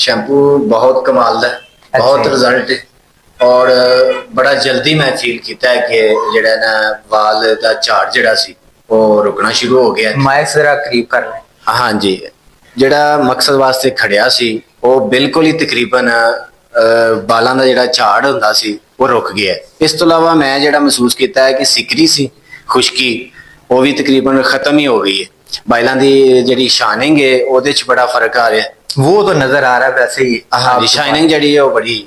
Shampoo بہت کمال ہے، بہت رزلٹ ہے اور بڑا جلدی میں فیل کیتا ہے کہ جڑا نا وال دا جھاڑ جڑا سی وہ رکنا شروع ہو گیا۔ مائک ذرا قریب کر لیں۔ ہاں جی، جڑا مقصد واسطے کھڑیا سی وہ بالکل ہی تقریباً بالاں دا جڑا جھاڑ ہوندا سی وہ رک گیا ہے۔ اس تو علاوہ میں جڑا محسوس کیتا ہے کہ سکری سی خشکی وہ بھی تقریباً ختم ہی ہو گئی ہے۔ بائلاں دی جڑی شائننگ ہے وہ دے چ بڑا فرق آ رہا ہے۔ وہ تو نظر آ رہا ہے ویسے ہی۔ ہاں جی، شائننگ جڑی ہے وہ بڑی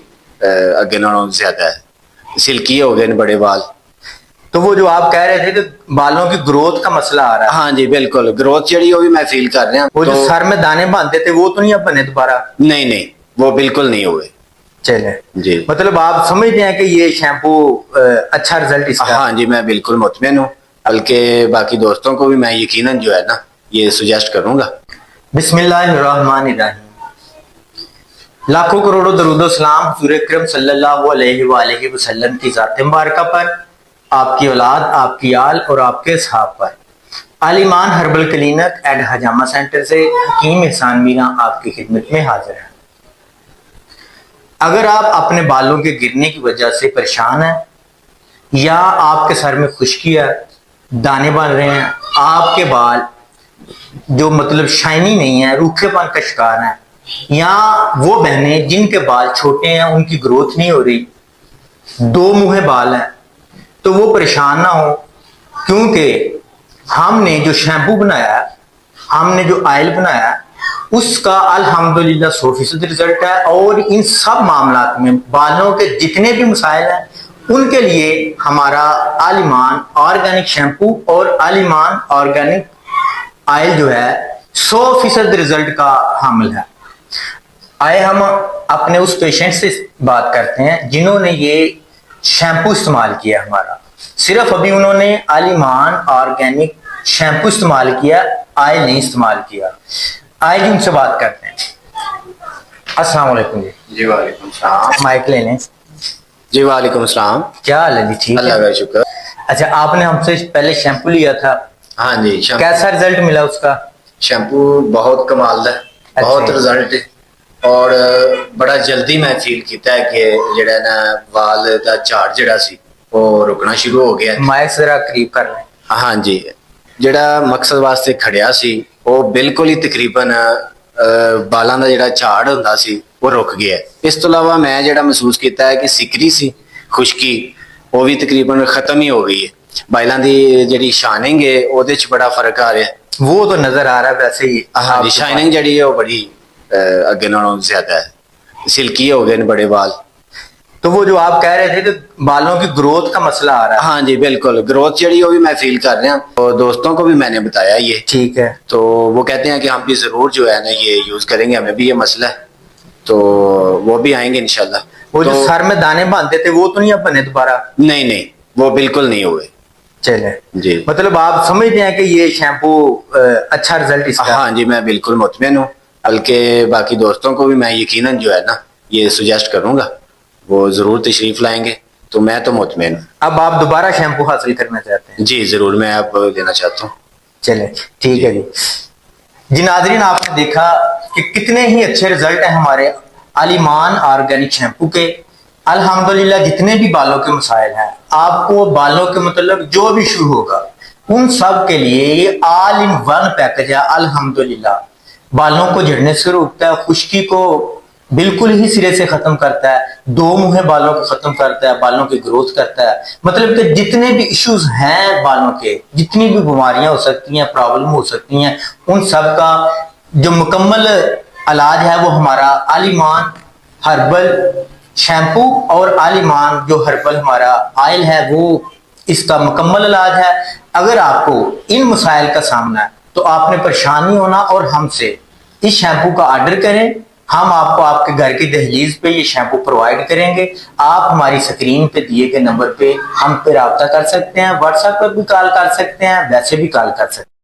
اگے نالوں زیادہ ہے، سلکی ہو گئے بڑے بال۔ تو وہ جو آپ کہہ رہے تھے کہ بالوں کی گروتھ کا مسئلہ آ رہا ہے۔ ہاں جی بالکل، گروتھ جڑی وہ بھی میں فیل کر رہا ہوں۔ وہ جو سر میں دانے باندھتے تھے وہ تو نہیں اب بنے دوبارہ؟ نہیں نہیں، وہ بالکل نہیں ہوئے۔ چلے جی مطلب آپ سمجھتے ہیں کہ یہ شیمپو اچھا رزلٹ اس کا؟ ہاں جی، میں بالکل مطمئن ہوں، بلکہ باقی دوستوں کو بھی میں یقیناً جو ہے نا یہ سجیسٹ کروں گا۔ بسم اللہ الرحمن الرحیم۔ لاکھوں کروڑوں درود و سلام حضور اکرم صلی اللہ علیہ وآلہ وسلم کی ذات مبارکہ پر، آپ کی اولاد، آپ کی آل اور آپ کے اصحاب پر۔ آل ایمان ہربل کلینک اینڈ حجامہ سینٹر سے حکیم احسان مینا آپ کی خدمت میں حاضر ہیں۔ اگر آپ اپنے بالوں کے گرنے کی وجہ سے پریشان ہیں یا آپ کے سر میں خشکی ہے، دانے بن رہے ہیں، آپ کے بال جو مطلب شائنی نہیں ہے، روکھے پن کا شکار ہیں، یا وہ بہنیں جن کے بال چھوٹے ہیں ان کی گروتھ نہیں ہو رہی، دو منہے بال ہیں، تو وہ پریشان نہ ہو، کیونکہ ہم نے جو شیمپو بنایا ہے، ہم نے جو آئل بنایا ہے، اس کا الحمدللہ 100% رزلٹ ہے۔ اور ان سب معاملات میں بالوں کے جتنے بھی مسائل ہیں ان کے لیے ہمارا آل ایمان آرگینک شیمپو اور آل ایمان آرگینک آئل جو ہے 100% رزلٹ کا حامل ہے۔ آئے ہم اپنے اس پیشنٹ سے بات کرتے ہیں جنہوں نے یہ شیمپو استعمال کیا ہمارا، صرف ابھی انہوں نے آل ایمان آرگینک شیمپو استعمال کیا، آئل نہیں استعمال کیا۔ آئے جی ان سے بات کرتے ہیں۔ السلام علیکم جی۔ جی وعلیکم السلام۔ مائک لے لیں۔ جی وعلیکم السلام۔ کیا حال ہے جی؟ ٹھیک ہے، اللہ کا شکر۔ اچھا آپ نے ہم سے پہلے شیمپو لیا تھا، ہاں جی، کیسا رزلٹ ملا اس کا؟ شیمپو بہت کمال ہے، بہت رزلٹ ہے اور بڑا جلدی میں فیل کیتا ہے کہ جڑا نا وال دا جھاڑ جڑا سی وہ رکنا شروع ہو گیا ہے۔ مائک ذرا قریب کر لیں۔ ہاں جی، جڑا مقصد واسطے کھڑیا سی وہ بالکل ہی تقریباً بالاں دا جڑا جھاڑ ہوندا سی وہ رک گیا ہے۔ اس تو علاوہ میں جڑا محسوس کیتا ہے کہ سکری سی خشکی وہ بھی تقریباً ختم ہی ہو گئی ہے۔ بائلاں دی جڑی شائننگ ہے وہ دے چ بڑا فرق آ رہا ہے۔ وہ تو نظر آ رہا ہے ویسے ہی۔ ہاں جی، شائننگ جڑی ہے وہ بڑی اگے نالوں زیادہ ہے، سلکی ہو گئے بڑے بال۔ تو وہ جو آپ کہہ رہے تھے کہ بالوں کی گروتھ کا مسئلہ آ رہا ہے۔ ہاں جی بالکل، گروتھ جڑی وہ بھی میں فیل کر رہا ہوں، تو دوستوں کو بھی میں نے بتایا یہ، ٹھیک ہے، تو وہ کہتے ہیں کہ ہم بھی ضرور جو ہے نا یہ یوز کریں گے، ہمیں بھی یہ مسئلہ ہے، تو وہ بھی آئیں گے انشاءاللہ۔ وہ جو سر میں دانے باندھتے تھے وہ تو نہیں اب بنے دوبارہ؟ نہیں نہیں، وہ بالکل نہیں ہوئے۔ چلے جی مطلب آپ سمجھتے ہیں کہ یہ شیمپو اچھا رزلٹ اس کا؟ ہاں جی، میں بالکل مطمئن ہوں، بلکہ باقی دوستوں کو بھی میں یقیناً جو ہے نا یہ سجیسٹ کروں گا، وہ ضرور تشریف لائیں گے، تو میں تو مطمئن ہوں۔ اب آپ دوبارہ شیمپو حاصل کرنا چاہتے ہیں؟ جی ضرور، میں اب لینا چاہتا ہوں۔ چلے ٹھیک ہے جی ناظرین، آپ نے دیکھا کہ کتنے ہی اچھے رزلٹ ہیں ہمارے آل ایمان آرگینک شیمپو کے۔ الحمدللہ جتنے بھی بالوں کے مسائل ہیں، آپ کو بالوں کے مطلب جو بھی ایشو ہوگا ان سب کے لیے یہ آل ان ون پیکج ہے۔ الحمدللہ بالوں کو جھڑنے سے روکتا ہے، خشکی کو بالکل ہی سرے سے ختم کرتا ہے، دو منہے بالوں کو ختم کرتا ہے، بالوں کی گروتھ کرتا ہے۔ مطلب کہ جتنے بھی ایشوز ہیں بالوں کے، جتنی بھی بیماریاں ہو سکتی ہیں، پرابلم ہو سکتی ہیں، ان سب کا جو مکمل علاج ہے وہ ہمارا آل ایمان ہربل شیمپو اور آل ایمان جو ہربل ہمارا آئل ہے وہ اس کا مکمل علاج ہے۔ اگر آپ کو ان مسائل کا سامنا ہے تو آپ نے پریشان نہیں ہونا اور ہم سے اس شیمپو کا آرڈر کریں، ہم آپ کو آپ کے گھر کی دہلیز پہ یہ شیمپو پرووائڈ کریں گے۔ آپ ہماری سکرین پہ دیے گئے نمبر پہ ہم پہ رابطہ کر سکتے ہیں، واٹس ایپ پر بھی کال کر سکتے ہیں، ویسے بھی کال کر سکتے ہیں۔